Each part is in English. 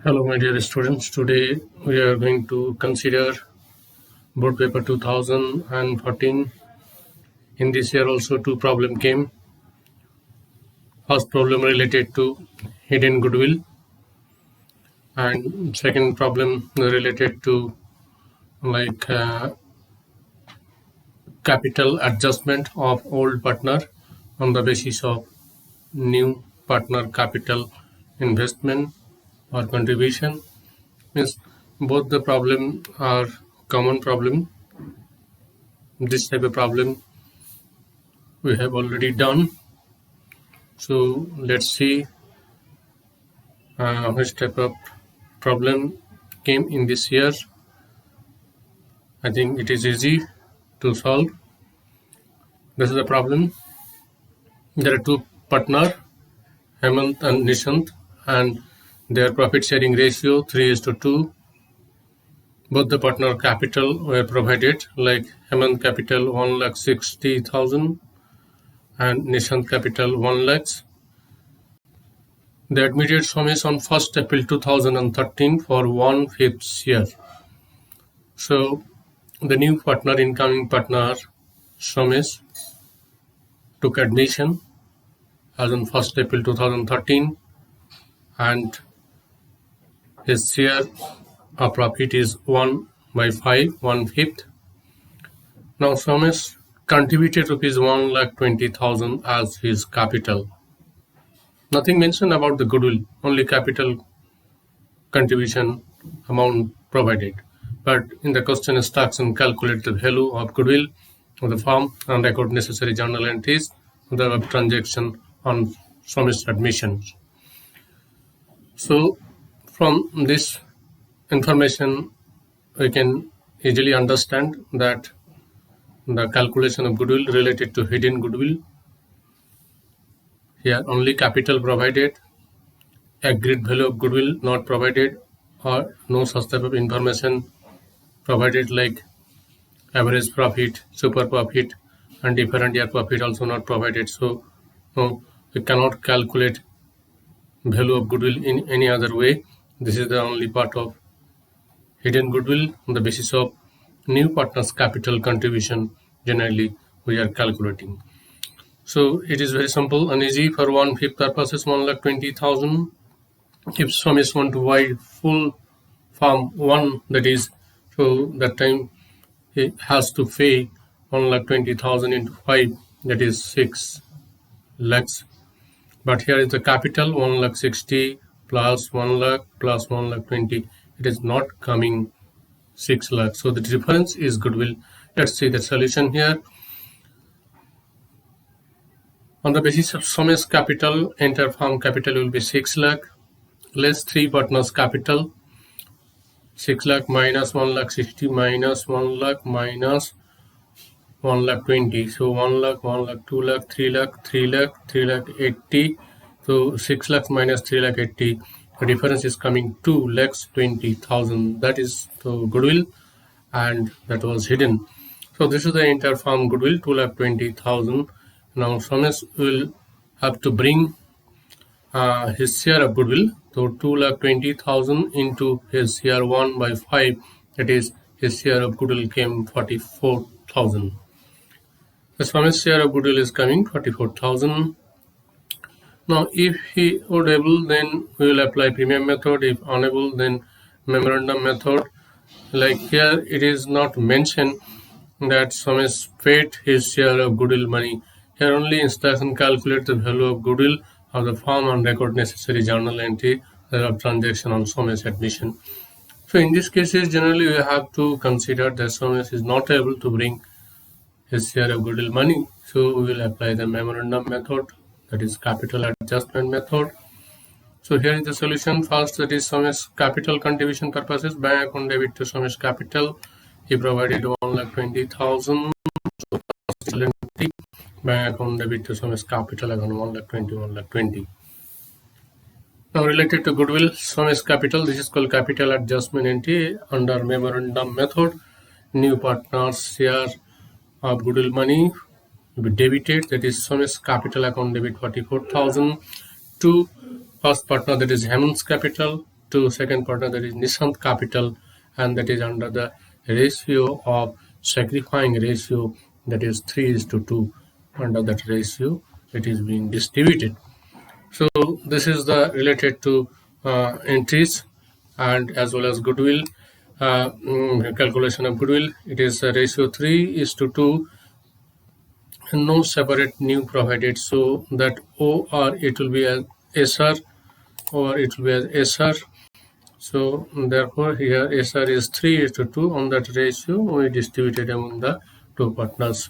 Hello, my dear students. Today we are going to consider board paper 2014. In this year also two problem came. First problem related to hidden goodwill and second problem related to capital adjustment of old partner on the basis of new partner capital investment or contribution. Means both the problem are common problem. This type of problem we have already done. So let's see which type of problem came in this year. I think it is easy to solve. This is the problem. There are two partners, Hemant and Nishant, and their profit sharing ratio 3:2. Both the partner capital were provided, like Hemant capital 1,60,000 and Nishant capital 1 lakh. They admitted Somesh on 1st April 2013 for 1/5 year. So the new partner, incoming partner Somesh, took admission as on 1st April 2013 and his share of profit is 1/5, 1/5. Now Somesh contributed rupees 1,20,000 as his capital. Nothing mentioned about the goodwill, only capital contribution amount provided. But in the question instruction, calculate the value of goodwill of the firm and record necessary journal entries of the transaction on Somesh's admission. So from this information, we can easily understand that the calculation of goodwill related to hidden goodwill. Here only capital provided, agreed value of goodwill not provided, or no such type of information provided like average profit, super profit, and different year profit also not provided. So no, we cannot calculate value of goodwill in any other way. This is the only part of hidden goodwill on the basis of new partner's capital contribution. Generally we are calculating. So it is very simple and easy. For 1/5 purposes, 1,20,000. If Somesh want to buy full farm 1, that is, so that time he has to pay 1,20,000 into 5, that is 6 lakhs. But here is the capital 1,60,000 plus 1 lakh plus 1,20,000. It is not coming 6 lakhs. So the difference is goodwill. Let's see the solution here. On the basis of Somesh's capital, entire firm capital will be 6 lakh less 3 partners capital. 6 lakh minus 1,60,000 minus 1 lakh minus 1,20,000. So 1 lakh, 1 lakh, 2 lakh, 3 lakh, 3 lakh, 3 lakh 80. So 6 lakhs minus 3 lakh 80. The difference is coming 2,20,000. That is the goodwill, and that was hidden. So this is the entire firm goodwill, 2,20,000. Now Somesh will have to bring his share of goodwill. So 2,20,000 into his share 1/5, that is his share of goodwill came 44,000. The Somesh's share of goodwill is coming 44,000. Now if he would able, then we will apply premium method. If unable, then memorandum method. Like here it is not mentioned that Somesh paid his share of goodwill money. Here only instruction calculate the value of goodwill of the firm and record necessary journal entry of transaction on Somesh's admission. So in these cases, generally we have to consider that Somesh is not able to bring his share of goodwill money. So we will apply the memorandum method, that is capital adjustment method. So here is the solution. First, that is Somesh's capital contribution purposes, bank account debit to Somesh's capital. He provided 1,20,000. So bank account debit to Somesh's capital account 1,20,000, 1,20,000. Now related to goodwill, Somesh's capital, this is called capital adjustment entry under memorandum method. New partner's share of goodwill money will be debited, that is Somesh's capital account debit 44,000 to first partner, that is Hemant's capital to second partner, that is Nishant Capital, and that is under the ratio of sacrificing ratio, that is 3:2. Under that ratio it is being distributed. So this is the related to entries and as well as goodwill, calculation of goodwill. It is a ratio 3:2 and no separate new provided, so that or it will be as SR or it will be as SR. So therefore here SR is 3:2. On that ratio we distributed among the two partners.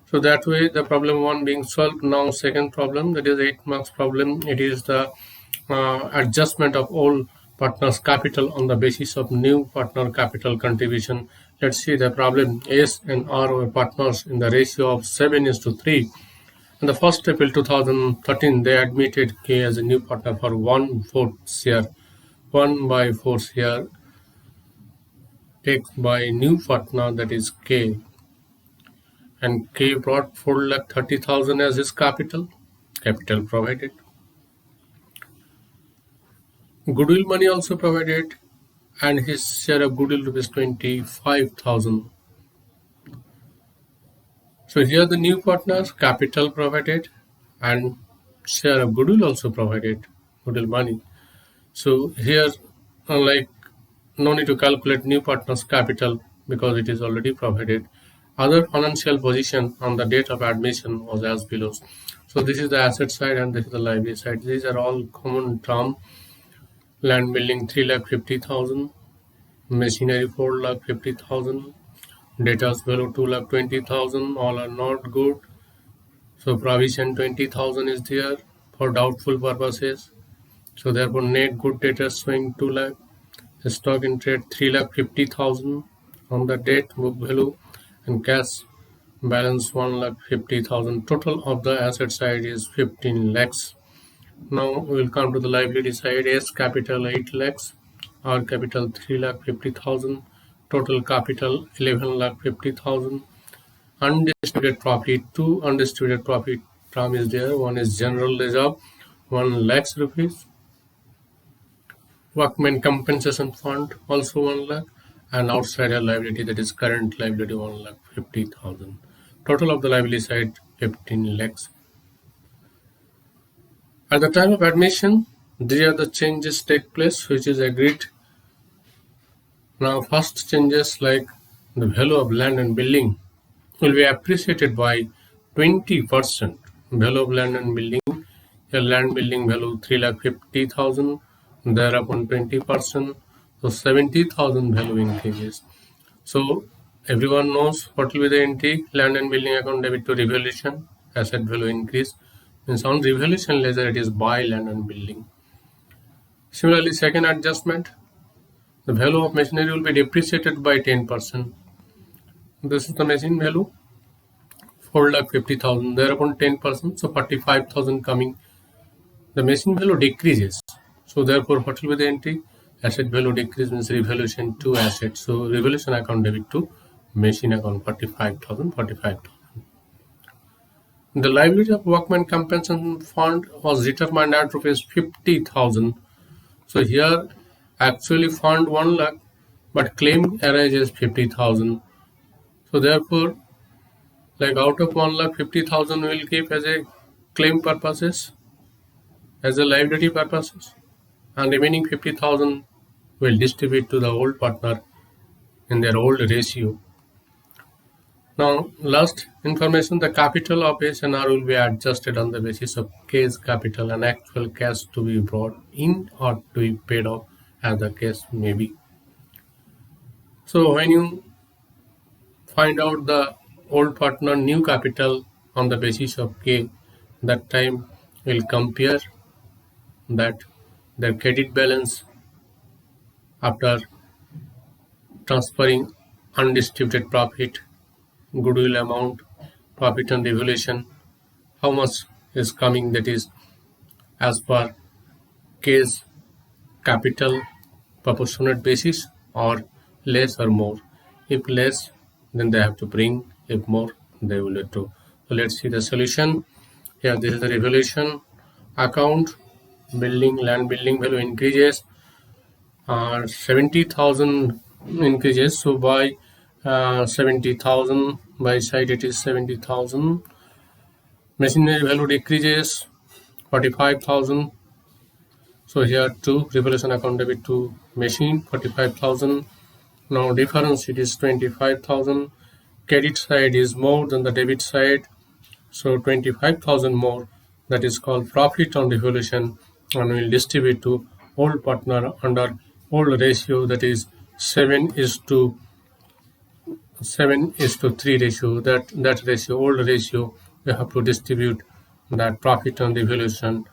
So that way the problem 1 being solved. Now second problem, that is 8 marks problem. It is the adjustment of all partners capital on the basis of new partner capital contribution. Let's see the problem. S and R were partners in the ratio of 7:3. In the 1st April 2013, they admitted K as a new partner for 1/4 share. 1/4 share taken by new partner, that is K. And K brought 4,30,000 as his capital provided. Goodwill money also provided, and his share of goodwill rupees 25,000. So here the new partners capital provided and share of goodwill also provided, goodwill money. So here, unlike, no need to calculate new partners capital because it is already provided. Other financial position on the date of admission was as below. So this is the asset side and this is the liability side. These are all common term. Land building 3,50,000, machinery 4,50,000, debtors value 2,20,000. All are not good. So provision 20,000 is there for doubtful purposes. So therefore net good debtors showing 2 lakh. Stock in trade 3,50,000 on the debt book value, and cash balance 1,50,000. Total of the asset side is 15 lakhs. Now we will come to the liability side. S capital 8 lakhs, R capital 3,50,000, total capital 11,50,000. Undistributed profit, 2 undistributed profit term is there. One is general reserve 1 lakhs rupees, workmen compensation fund also 1 lakh, and outsider liability, that is current liability 1,50,000. Total of the liability side 15 lakhs. At the time of admission, these are the changes take place which is agreed. Now first changes, like the value of land and building will be appreciated by 20%. Value of land and building, your land building value 3,50,000, thereupon 20%, so 70,000 value increases. So everyone knows what will be the entry. Land and building account debit to revaluation, asset value increase. Means on revaluation ledger it is buy land and building. Similarly, second adjustment, the value of machinery will be depreciated by 10%. This is the machine value 4,50,000, thereupon 10%, so 45,000 coming. The machine value decreases, so therefore what will be the entry? Asset value decrease means revaluation to asset. So revaluation account debit to machine account 45,000. The liability of workman compensation fund was determined at rupees 50,000. So here actually fund 1 lakh, but claim arises 50,000. So therefore, like out of 1,50,000 we will keep as a claim purposes, as a liability purposes, and remaining 50,000 will distribute to the old partner in their old ratio. Now last information, the capital of S and R will be adjusted on the basis of K's capital and actual cash to be brought in or to be paid off as the case may be. So when you find out the old partner new capital on the basis of K, that time we'll compare that their credit balance after transferring undistributed profit, goodwill amount, profit and revaluation, how much is coming, that is as per K's capital proportionate basis, or less or more. If less, then they have to bring. If more, they will have to. So let's see the solution. Here this is the revaluation account. Building, land building value increases. 70,000 increases, so by 70,000 by side it is 70,000. Machinery value decreases 45,000. So here to revaluation account debit to machine 45,000. Now difference it is 25,000. Credit side is more than the debit side, so 25,000 more. That is called profit on revaluation, and will distribute to old partner under old ratio, that is 7:3 ratio. That ratio, old ratio, we have to distribute that profit on revaluation.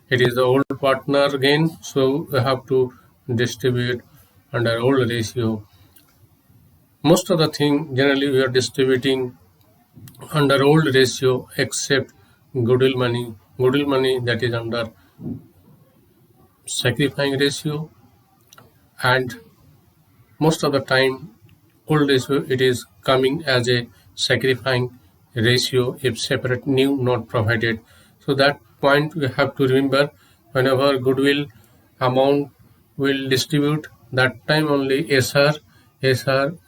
It is the old partner again, so we have to distribute under old ratio. Most of the thing generally we are distributing under old ratio except goodwill money. Goodwill money, that is under sacrificing ratio, and most of the time old ratio it is coming as a sacrificing ratio if separate new not provided. So that point we have to remember whenever goodwill amount will distribute, that time only SR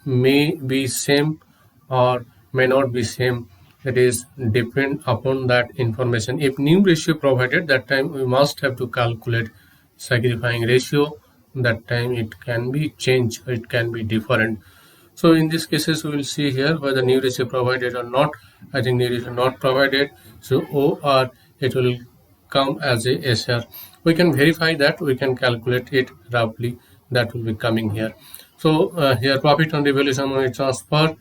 may be same or may not be same. It is depend upon that information. If new ratio provided, that time we must have to calculate sacrificing ratio. That time it can be changed, it can be different. So in these cases we will see here whether new ratio provided or not. I think new ratio not provided, so OR it will come as a SR. We can verify that, we can calculate it roughly, that will be coming here. So here profit on revaluation will transfer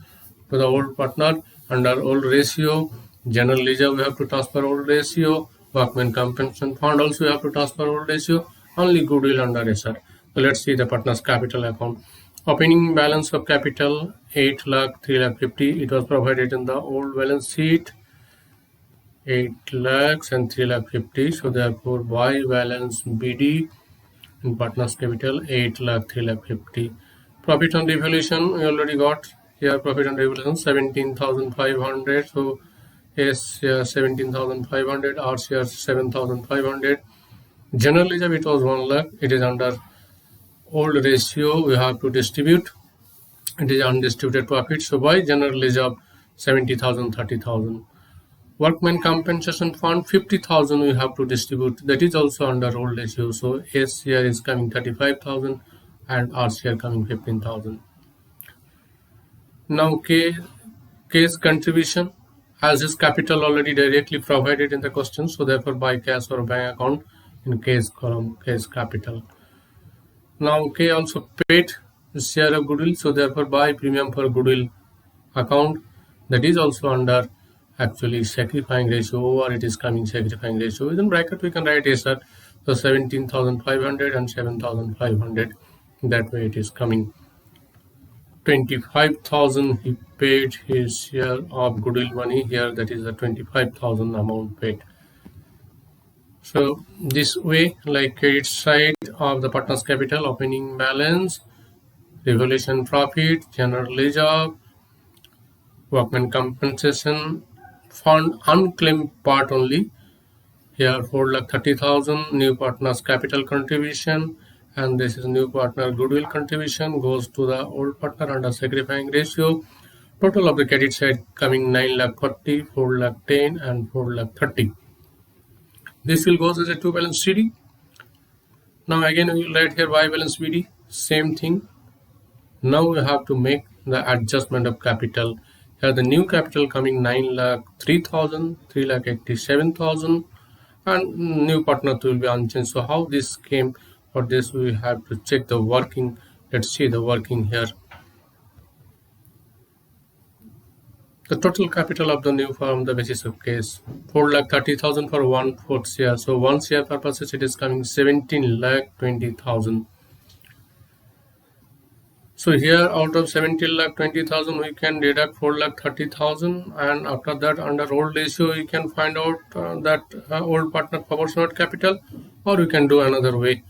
to the old partner under old ratio. General ledger we have to transfer old ratio. Workman compensation fund also we have to transfer old ratio. Only goodwill under SR. So let's see the partner's capital account. Opening balance of capital 8 lakh 3 lakh 50. It was provided in the old balance sheet 8 lakhs and 3 lakh 50. So therefore by balance BD in partner's capital 8 lakh 3 lakh 50. Profit on revaluation we already got here. Profit on revaluation 17,500. So S share 17,500, R share 7,500. General ledger it was 1 lakh. It is under old ratio, we have to distribute. It is undistributed profit. So by general ledger 70,000, 30,000. Workman compensation fund 50,000 we have to distribute. That is also under old ratio. So S share is coming 35,000 and R share coming 15,000. Now K's contribution, as his capital already directly provided in the question. So therefore by cash or bank account in K's column, K's capital. Now K also paid share of goodwill, so therefore by premium for goodwill account, that is also under actually sacrificing ratio, or it is coming sacrificing ratio. Within bracket we can write SR, so 17,500 and 7,500. That way it is coming. 25,000 he paid his share of goodwill money here, that is the 25,000 amount paid. So this way, like credit side of the partner's capital, opening balance, revaluation profit, general ledger, workman compensation fund, unclaimed part only. Here 4,30,000 new partner's capital contribution, and this is new partner goodwill contribution goes to the old partner under sacrificing ratio. Total of the credit side coming 9,40,000, 4,10,000 and 4,30,000. This will go as a 2 balance CD. Now again we will write here Y balance BD, same thing. Now we have to make the adjustment of capital. Here the new capital coming 9,03,000, 3,87,000, and new partner will be unchanged. So how this came, for this we have to check the working. Let's see the working here. The total capital of the new firm, the basis of case 4,30,000 for 1/4 share. So 1 share purposes it is coming 17,20,000. So here out of 17,20,000 we can deduct 4,30,000, and after that under old ratio we can find out that old partner proportionate capital, or we can do another way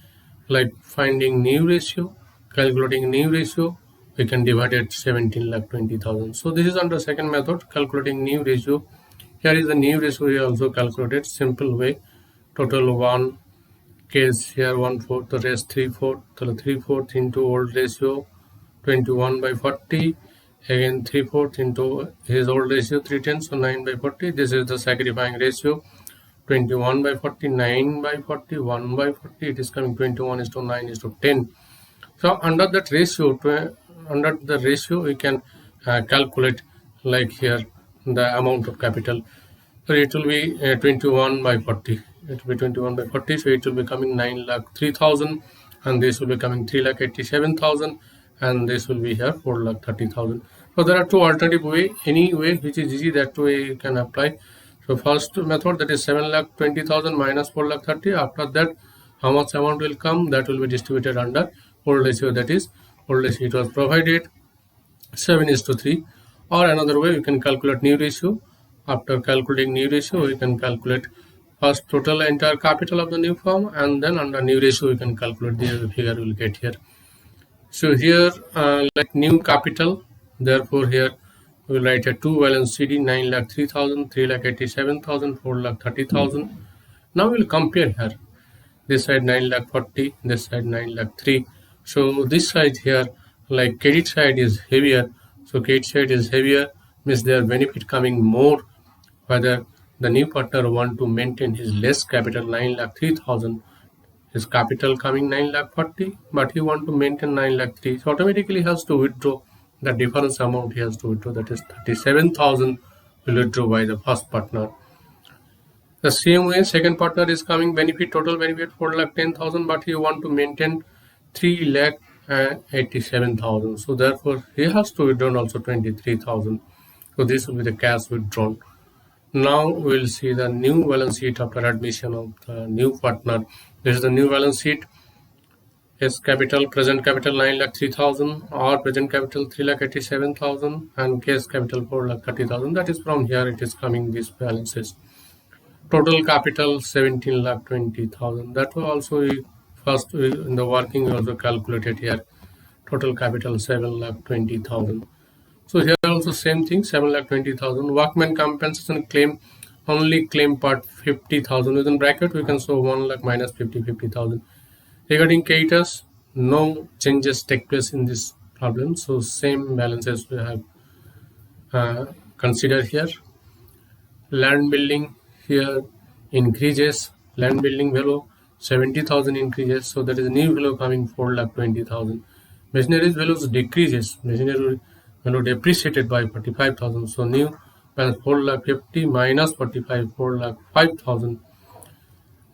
like finding new ratio, calculating new ratio. We can divide it 17,20,000. So this is under second method, calculating new ratio. Here is the new ratio we also calculated, simple way. Total 1 case here 1/4, the rest 3/4, so 3/4 into old ratio 21/40, again 3/4 into his old ratio 3/10, so 9/40. This is the sacrificing ratio 21/40, 9/40, 1/40. It is coming 21:9:10. So under that ratio, under the ratio, we can calculate like here the amount of capital. So it will be 21/40. It will be 21/40. So it will be coming 9,03,000, and this will be coming 3,87,000, and this will be here 4,30,000. So there are two alternative way. Any way which is easy, that way you can apply. So first method, that is 7,20,000 minus 4,30,000. After that, how much amount will come? That will be distributed under old ratio. That is old ratio. It was provided 7:3. Or another way, you can calculate new ratio. After calculating new ratio, we can calculate first total entire capital of the new firm, and then under new ratio we can calculate the figure we will get here. So here like new capital, therefore here we will write a 2 balance CD 9,03,000, 3,87,000, 4,30,000. Now we will compare here. This side 9,40,000, this side 9,03,000. So this side here, like credit side is heavier. So credit side is heavier, means their benefit coming more. Whether the new partner want to maintain his less capital 9,03,000, his capital coming 9,40,000, but he want to maintain 9,03,000, so automatically he has to withdraw the difference amount. He has to withdraw, that is 37,000 will withdraw by the first partner. The same way second partner is coming benefit, total benefit 4,10,000, but he want to maintain 3,87,000. So therefore he has to withdraw also 23,000. So this will be the cash withdrawn. Now we will see the new balance sheet after admission of the new partner. This is the new balance sheet. His capital, present capital 9,03,000, or present capital 3,87,000, and cash capital 4,30,000. That is from here it is coming, these balances. Total capital 17,20,000. That was also first in the working we also calculated here. Total capital 7,20,000. So here also same thing, 7,20,000. Workman compensation claim, only claim part 50,000. Within bracket we can show 1 lakh minus 50,000. Regarding creditors, no changes take place in this problem. So same balances we have considered here. Land building here increases. Land building value 70,000 increases. So that is new value coming 4,20,000. Machinery's values decreases. Machinery value depreciated by 45,000. So new balance 4,50,000 minus 45, 4,05,000.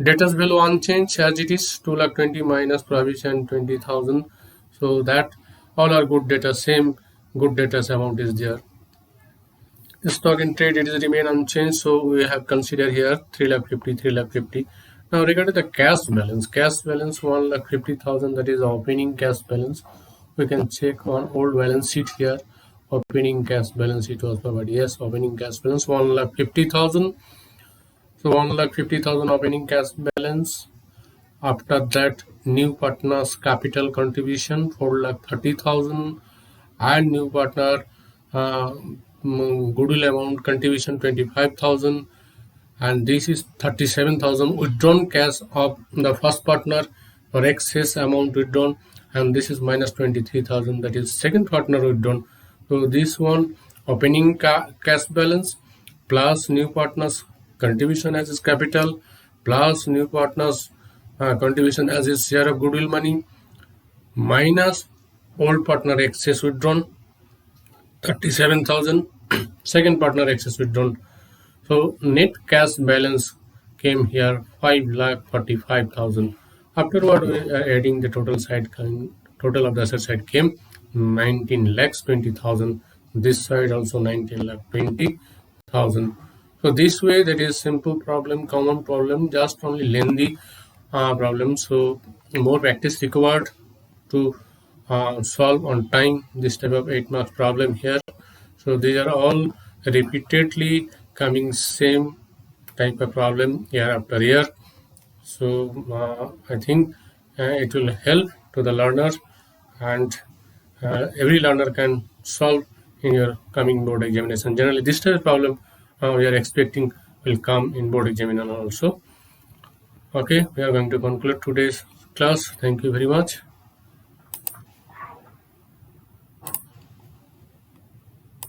Debtors value unchanged as it is, 2,20,000 minus provision 20,000. So that all are good data, same good debtors amount is there. Stock in trade, it is remain unchanged. So we have considered here 3,50,000, 3,50,000. Now regarding the cash balance 1,50,000, that is opening cash balance. We can check on old balance sheet here. Opening cash balance sheet was provided. Yes, opening cash balance 1,50,000. So 1,50,000 opening cash balance. After that, new partner's capital contribution 4,30,000, and new partner goodwill amount contribution 25,000, and this is 37,000 withdrawn cash of the first partner or excess amount withdrawn, and this is minus 23,000, that is second partner withdrawn. So this one opening cash balance plus new partners contribution as his capital plus new partners contribution as his share of goodwill money minus old partner excess withdrawn 37,000, second partner excess withdrawn. So net cash balance came here 5,45,000. Afterward we are adding the total side, total of the asset side came 19,20,000. This side also 19,20,000. So this way, that is simple problem, common problem, just only lengthy problem. So more practice required to solve on time this type of 8 marks problem here. So these are all repeatedly coming same type of problem year after year. So I think it will help to the learners, and every learner can solve in your coming board examination. Generally this type of problem we are expecting will come in board examination also. Okay, we are going to conclude today's class. Thank you very much.